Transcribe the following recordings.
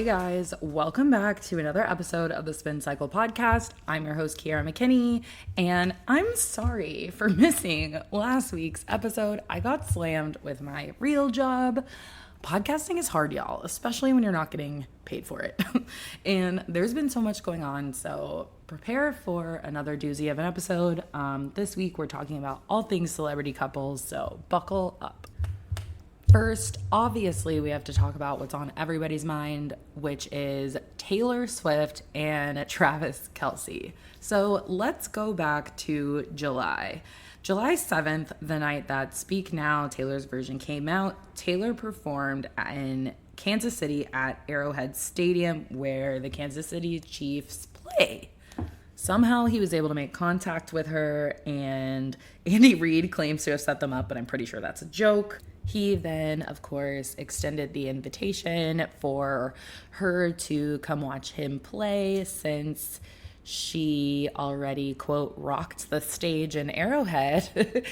guys, welcome back to another episode of the Spin Cycle podcast. I'm your host, Kiara McKinney, and I'm sorry for missing last week's episode. I got slammed with my real job. Podcasting is hard, y'all, especially when you're not getting paid for it. And there's been so much going on, so prepare for another doozy of an episode. This week, we're talking about all things celebrity couples, so buckle up. First, obviously, we have to talk about what's on everybody's mind, which is Taylor Swift and Travis Kelce. So let's go back to July. July 7th, the night that Speak Now, Taylor's version, came out, Taylor performed in Kansas City at Arrowhead Stadium, where the Kansas City Chiefs play. Somehow he was able to make contact with her, and Andy Reid claims to have set them up, but I'm pretty sure that's a joke. He then, of course, extended the invitation for her to come watch him play since she already, quote, rocked the stage in Arrowhead.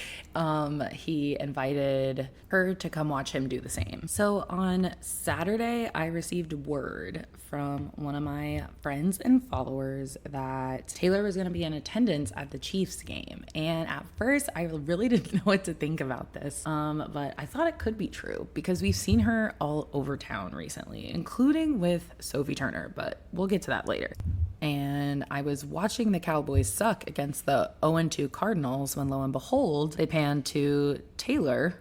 He invited her to come watch him do the same. So on Saturday, I received word from one of my friends and followers that Taylor was going to be in attendance at the Chiefs game. And at first, I really didn't know what to think about this. But I thought it could be true because we've seen her all over town recently, including with Sophie Turner, but we'll get to that later. And I was watching the Cowboys suck against the 0-2 Cardinals when, lo and behold, they panned to Taylor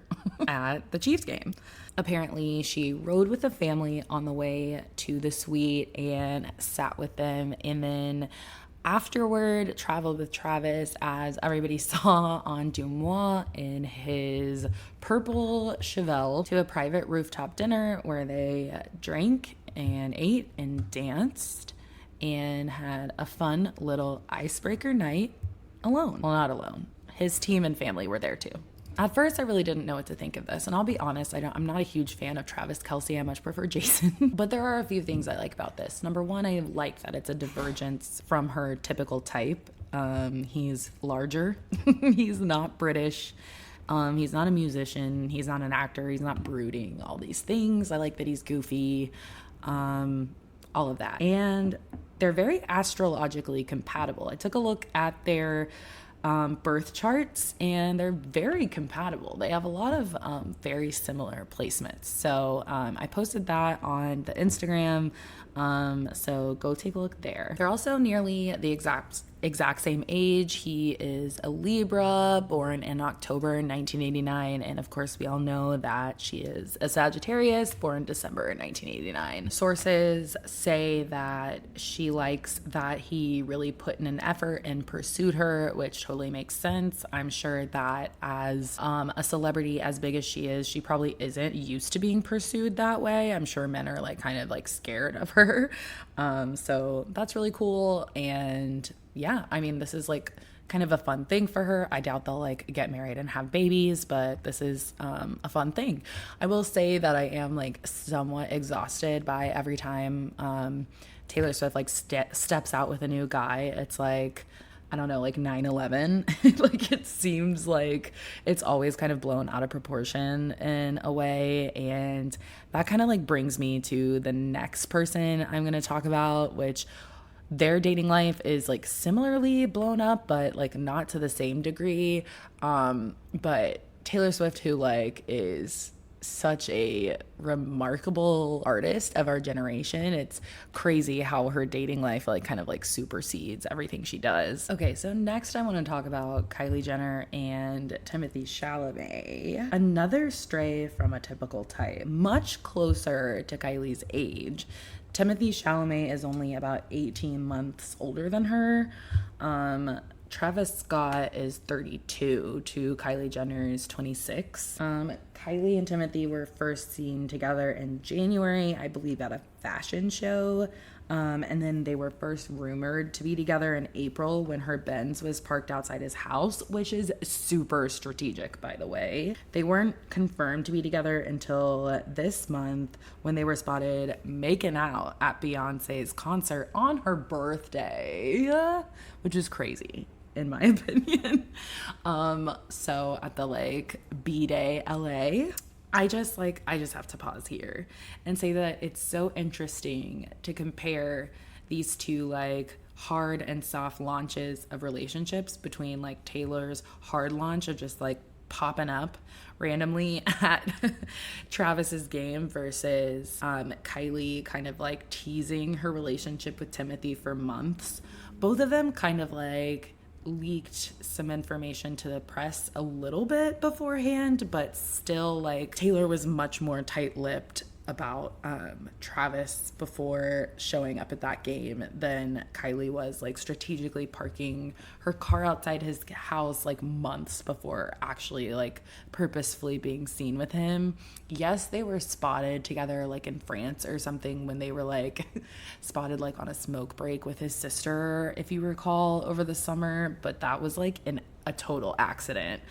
at the Chiefs game. Apparently, she rode with the family on the way to the suite and sat with them, and then afterward traveled with Travis, as everybody saw on Dumois, in his purple Chevelle to a private rooftop dinner where they drank and ate and danced and had a fun little icebreaker night alone. Well, not alone. His team and family were there too. At first, I really didn't know what to think of this, and I'll be honest, I'm not a huge fan of Travis Kelce. I much prefer Jason. But there are a few things I like about this. Number one, I like that it's a divergence from her typical type. He's larger. He's not British. He's not a musician. He's not an actor. He's not brooding. All these things. I like that he's goofy. All of that. And they're very astrologically compatible. I took a look at their birth charts, and they're very compatible. They have a lot of very similar placements. So I posted that on the Instagram. So go take a look there. They're also nearly the exact same age. He is a Libra, born in October 1989, and of course we all know that she is a Sagittarius, born December 1989. Sources say that she likes that he really put in an effort and pursued her, which totally makes sense. I'm sure that as a celebrity as big as she is, she probably isn't used to being pursued that way. I'm sure men are kind of scared of her. So that's really cool. And yeah, I mean, this is kind of a fun thing for her. I doubt they'll get married and have babies, but this is a fun thing. I will say that I am somewhat exhausted by every time Taylor Swift steps out with a new guy. It's I don't know, 9/11. It seems like it's always kind of blown out of proportion in a way. And that kind of brings me to the next person I'm going to talk about, which their dating life is similarly blown up, but not to the same degree. But Taylor Swift, who is such a remarkable artist of our generation. It's crazy how her dating life kind of supersedes everything she does. Okay, so next I want to talk about Kylie Jenner and Timothée Chalamet. Another stray from a typical type, much closer to Kylie's age. Timothée Chalamet is only about 18 months older than her. Travis Scott is 32 to Kylie Jenner's 26. Kylie and Timothée were first seen together in January, I believe, at a fashion show. And then they were first rumored to be together in April when her Benz was parked outside his house, which is super strategic, by the way. They weren't confirmed to be together until this month when they were spotted making out at Beyonce's concert on her birthday, which is crazy, in my opinion. So at the B-Day LA. I just have to pause here and say that it's so interesting to compare these two like hard and soft launches of relationships between like Taylor's hard launch of just like popping up randomly at Travis's game versus Kylie kind of like teasing her relationship with Timothy for months. Both of them kind of like leaked some information to the press a little bit beforehand, but still like Taylor was much more tight-lipped about Travis before showing up at that game than Kylie was, like strategically parking her car outside his house like months before actually like purposefully being seen with him. Yes, they were spotted together like in France or something when they were like spotted like on a smoke break with his sister, if you recall, over the summer, but that was like a total accident.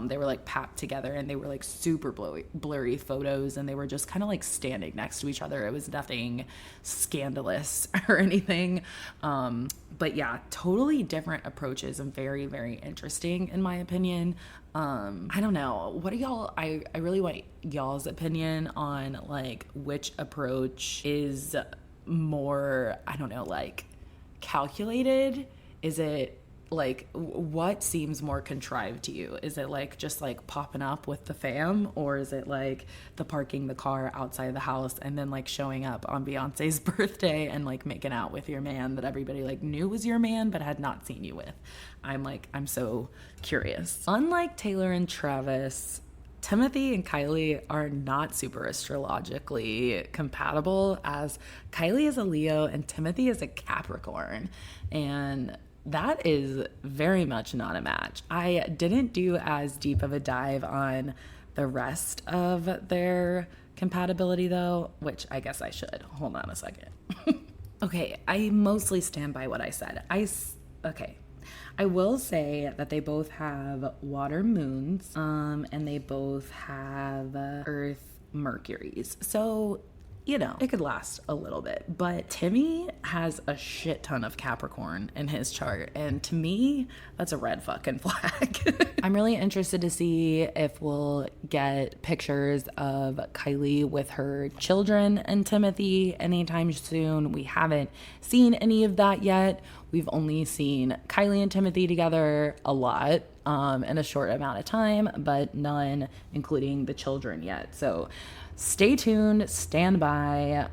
They were like packed together and they were like super blurry photos, and they were just kind of like standing next to each other. It was nothing scandalous or anything. But yeah, totally different approaches and very, very interesting in my opinion. I don't know. What do y'all, I really want y'all's opinion on like which approach is more, I don't know, like calculated? Is it like, what seems more contrived to you? Is it like just like popping up with the fam, or is it like the parking the car outside the house and then like showing up on Beyonce's birthday and like making out with your man that everybody like knew was your man but had not seen you with? I'm so curious. Unlike Taylor and Travis, Timothy and Kylie are not super astrologically compatible, as Kylie is a Leo and Timothy is a Capricorn, and that is very much not a match. I didn't do as deep of a dive on the rest of their compatibility though, which I guess I should. Hold on a second. Okay, I mostly stand by what I said. I will say that they both have water moons, and they both have Earth Mercuries. So, you know, it could last a little bit. But Timmy has a shit ton of Capricorn in his chart, and to me, that's a red fucking flag. I'm really interested to see if we'll get pictures of Kylie with her children and Timothy anytime soon. We haven't seen any of that yet. We've only seen Kylie and Timothy together a lot in a short amount of time, but none including the children yet. So stay tuned, stand by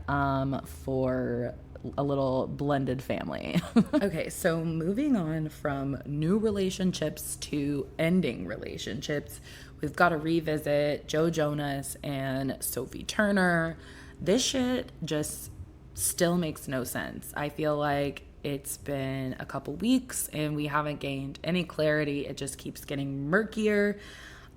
for a little blended family. Okay, so moving on from new relationships to ending relationships, we've got to revisit Joe Jonas and Sophie Turner. This shit just still makes no sense. I feel like it's been a couple weeks and we haven't gained any clarity. It just keeps getting murkier.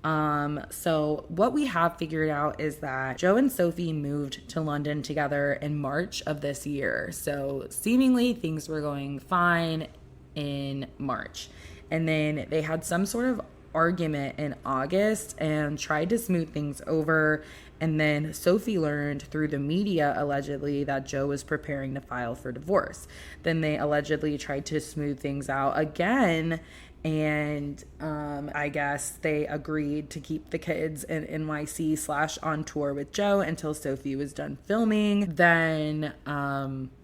So what we have figured out is that Joe and Sophie moved to London together in March of this year. So seemingly things were going fine in March. And then they had some sort of argument in August and tried to smooth things over. And then Sophie learned through the media, allegedly, that Joe was preparing to file for divorce. Then they allegedly tried to smooth things out again. And I guess they agreed to keep the kids in NYC / on tour with Joe until Sophie was done filming. Then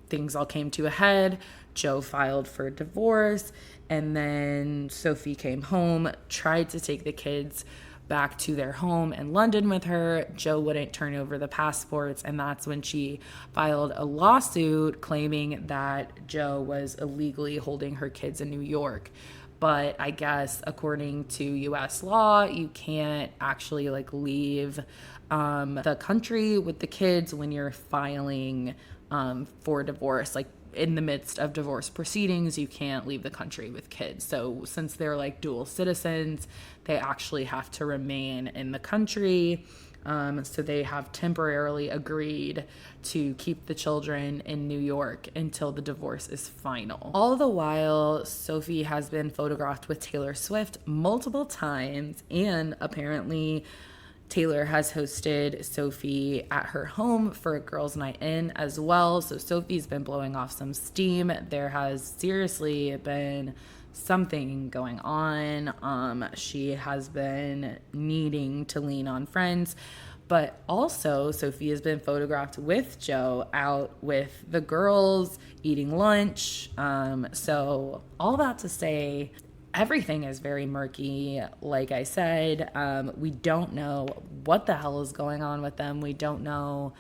things all came to a head. Joe filed for divorce. And then Sophie came home, tried to take the kids back to their home in London with her. Joe wouldn't turn over the passports, and that's when she filed a lawsuit claiming that Joe was illegally holding her kids in New York. But I guess according to US law, you can't actually like leave the country with the kids when you're filing for divorce. Like in the midst of divorce proceedings, you can't leave the country with kids. So since they're like dual citizens, they actually have to remain in the country. So they have temporarily agreed to keep the children in New York until the divorce is final. All the while, Sophie has been photographed with Taylor Swift multiple times, and apparently Taylor has hosted Sophie at her home for a girls' night in as well. So Sophie's been blowing off some steam. There has seriously been something going on. She has been needing to lean on friends. But also, Sophie has been photographed with Joe out with the girls eating lunch. So all that to say, everything is very murky. Like I said, we don't know what the hell is going on with them. We don't know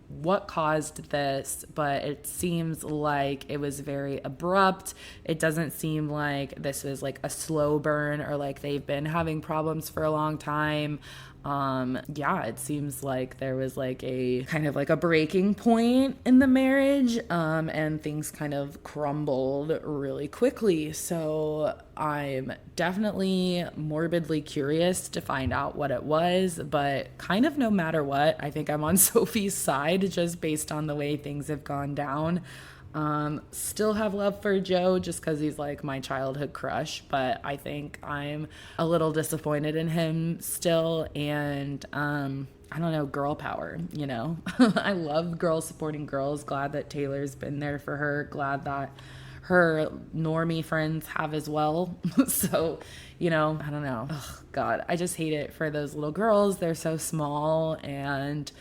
what caused this, but it seems like it was very abrupt. It doesn't seem like this was like a slow burn or like they've been having problems for a long time. It seems like there was like a kind of like a breaking point in the marriage, and things kind of crumbled really quickly. So I'm definitely morbidly curious to find out what it was, but kind of no matter what, I think I'm on Sophie's side just based on the way things have gone down. Still have love for Joe just because he's like my childhood crush, but I think I'm a little disappointed in him still. And I don't know, girl power, you know. I love girls supporting girls. Glad that Taylor's been there for her. Glad that her normie friends have as well. So, you know, I don't know. Oh, God, I just hate it for those little girls. They're so small, and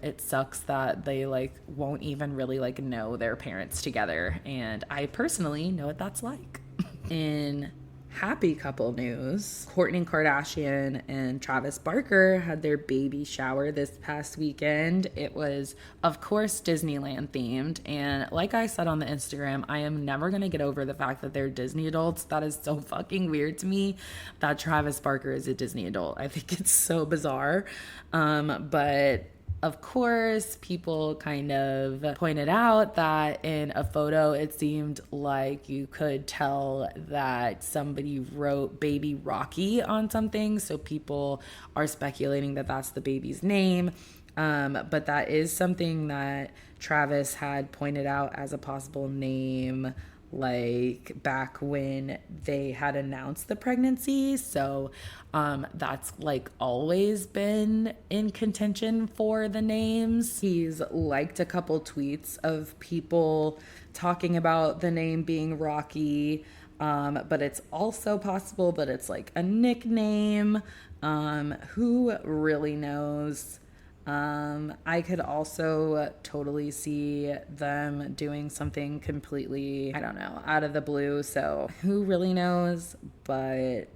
it sucks that they like won't even really like know their parents together. And I personally know what that's like. In happy couple news, Kourtney Kardashian and Travis Barker had their baby shower this past weekend. It was, of course, Disneyland themed. And like I said on the Instagram, I am never going to get over the fact that they're Disney adults. That is so fucking weird to me that Travis Barker is a Disney adult. I think it's so bizarre. But of course, people kind of pointed out that in a photo, it seemed like you could tell that somebody wrote Baby Rocky on something. So people are speculating that that's the baby's name. But that is something that Travis had pointed out as a possible name, like back when they had announced the pregnancy. So that's like always been in contention for the names. He's liked a couple tweets of people talking about the name being Rocky, but it's also possible that it's like a nickname. Who really knows? I could also totally see them doing something completely, I don't know, out of the blue. So who really knows? But,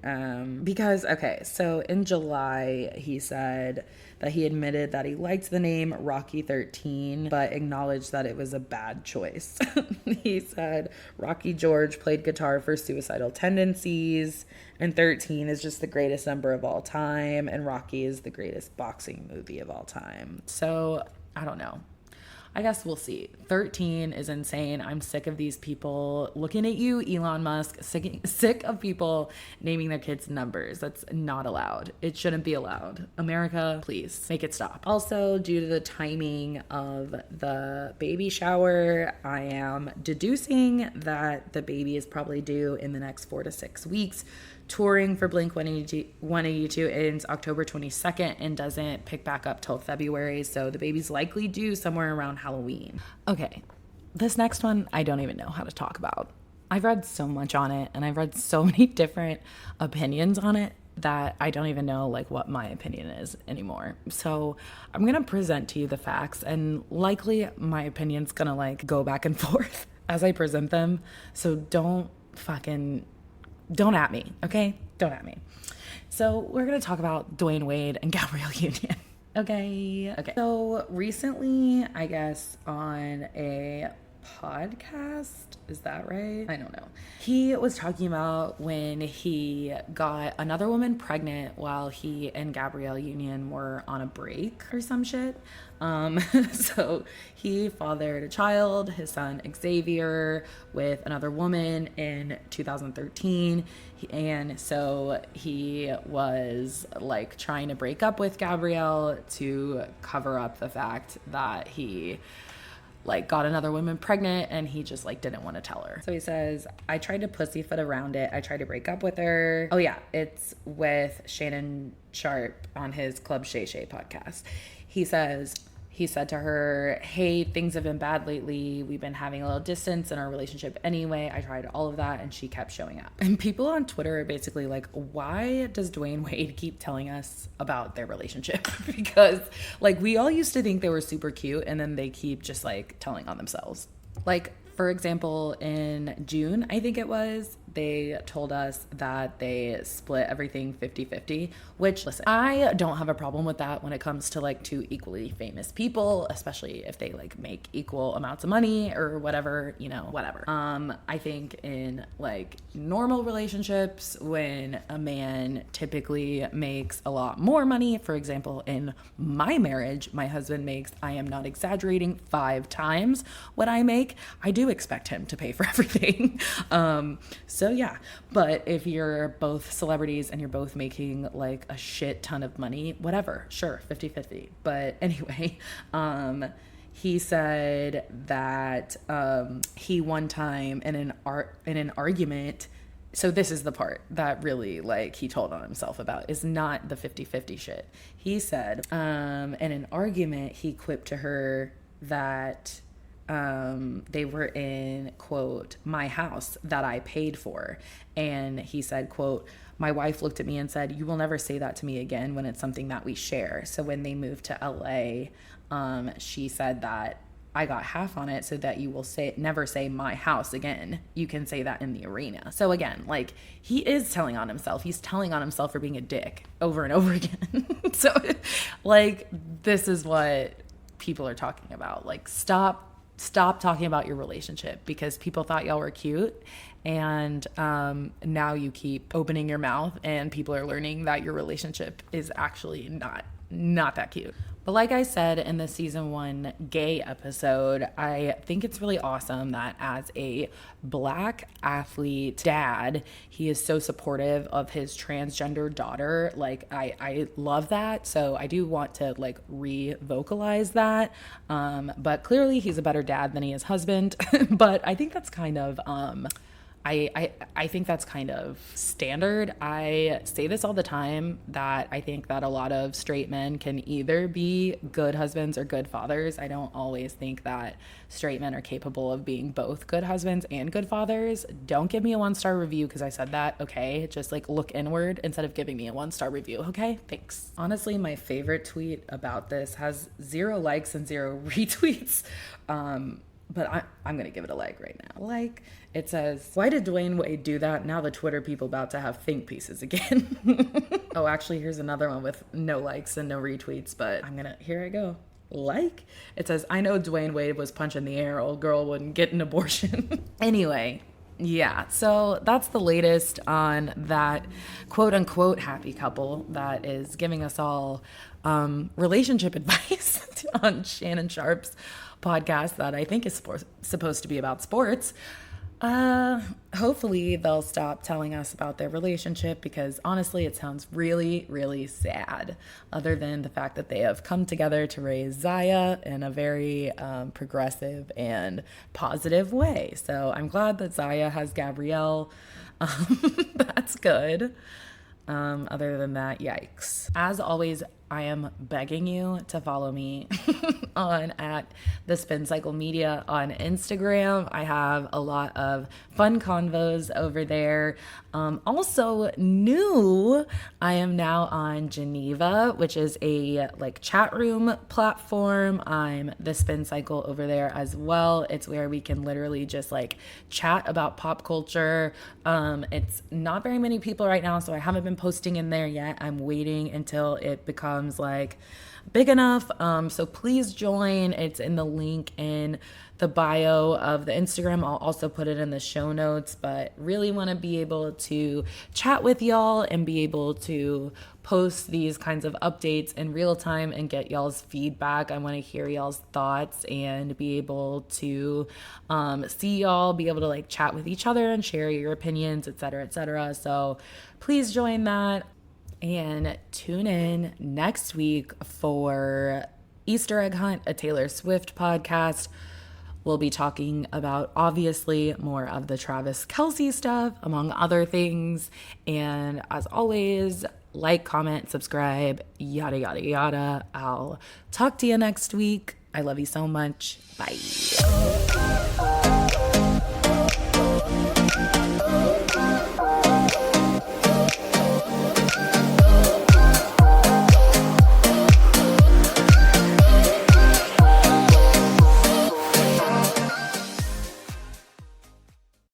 because, okay, so in July, he said that he admitted that he liked the name Rocky 13, but acknowledged that it was a bad choice. He said Rocky George played guitar for suicidal tendencies, and 13 is just the greatest number of all time, and Rocky is the greatest boxing movie of all time. So, I don't know. I guess we'll see. 13 is insane. I'm sick of these people looking at you, Elon Musk, sick of people naming their kids numbers. That's not allowed. It shouldn't be allowed. America, please make it stop. Also, due to the timing of the baby shower, I am deducing that the baby is probably due in the next 4 to 6 weeks. Touring for Blink-182 ends October 22nd and doesn't pick back up till February, so the baby's likely due somewhere around Halloween. Okay, this next one I don't even know how to talk about. I've read so much on it, and I've read so many different opinions on it that I don't even know like what my opinion is anymore. So I'm gonna present to you the facts, and likely my opinion's gonna like go back and forth as I present them, so don't at me, okay? Don't at me. So we're going to talk about Dwayne Wade and Gabrielle Union. Okay. So recently, I guess on a podcast, is that right? I don't know. He was talking about when he got another woman pregnant while he and Gabrielle Union were on a break or some shit. So he fathered a child, his son Xavier, with another woman in 2013. And so he was like trying to break up with Gabrielle to cover up the fact that he like got another woman pregnant, and he just like didn't want to tell her. So he says, I tried to pussyfoot around it. I tried to break up with her. Oh yeah, it's with Shannon Sharp on his Club Shay Shay podcast. He says, He said to her, hey, things have been bad lately. We've been having a little distance in our relationship anyway. I tried all of that and she kept showing up. And people on Twitter are basically like, why does Dwayne Wade keep telling us about their relationship? Because like we all used to think they were super cute and then they keep just like telling on themselves. Like, for example, in June, I think it was, they told us that they split everything 50-50, which, listen, I don't have a problem with that when it comes to like two equally famous people, especially if they like make equal amounts of money or whatever, you know, whatever. I think in like normal relationships, when a man typically makes a lot more money, for example, in my marriage, my husband makes, I am not exaggerating, 5 times what I make, I do expect him to pay for everything. So yeah, but if you're both celebrities and you're both making like a shit ton of money, whatever, sure, 50-50. But anyway, he said that he one time in an argument, so this is the part that really like he told on himself about, is not the 50-50 shit. He said in an argument he quipped to her that they were in, quote, my house that I paid for. And he said, quote, my wife looked at me and said, you will never say that to me again when it's something that we share. So when they moved to LA, she said that I got half on it so that you will never say my house again. You can say that in the arena. So again, like he is telling on himself. He's telling on himself for being a dick over and over again. So like, this is what people are talking about. Like, stop talking about your relationship because people thought y'all were cute, and now you keep opening your mouth and people are learning that your relationship is actually not that cute. But like I said in the season 1 gay episode, I think it's really awesome that as a Black athlete dad, he is so supportive of his transgender daughter. Like I love that. So I do want to like re-vocalize that. But clearly he's a better dad than he is husband. But I think that's kind of I think that's kind of standard. I say this all the time, that I think that a lot of straight men can either be good husbands or good fathers. I don't always think that straight men are capable of being both good husbands and good fathers. Don't give me a 1-star review because I said that, okay? Just like look inward instead of giving me a 1-star review, okay? Thanks. Honestly, my favorite tweet about this has 0 likes and 0 retweets. But I'm going to give it a like right now. Like, it says, why did Dwayne Wade do that? Now the Twitter people about to have think pieces again. Oh, actually, here's another one with no likes and no retweets, but here I go. Like, it says, I know Dwayne Wade was punching the air. Old girl wouldn't get an abortion. Anyway, yeah, so that's the latest on that quote unquote happy couple that is giving us all relationship advice on Shannon Sharp's podcast that I think is supposed to be about sports. Hopefully they'll stop telling us about their relationship because honestly it sounds really, really sad, other than the fact that they have come together to raise Zaya in a very progressive and positive way. So I'm glad that Zaya has Gabrielle. That's good. Other than that, yikes. As always, I am begging you to follow me on at the Spin Cycle Media on Instagram. I have a lot of fun convos over there. Also new, I am now on Geneva, which is a like chat room platform. I'm the Spin Cycle over there as well. It's where we can literally just like chat about pop culture. It's not very many people right now, so I haven't been posting in there yet. I'm waiting until it becomes like big enough. So please join. It's in the link in the bio of the Instagram. I'll also put it in the show notes, but really want to be able to chat with y'all and be able to post these kinds of updates in real time and get y'all's feedback. I want to hear y'all's thoughts and be able to see y'all, be able to like chat with each other and share your opinions, etc., etc. So please join that. And tune in next week for Easter Egg Hunt, a Taylor Swift podcast. We'll be talking about, obviously, more of the Travis Kelce stuff, among other things. And as always, like, comment, subscribe, yada, yada, yada. I'll talk to you next week. I love you so much. Bye.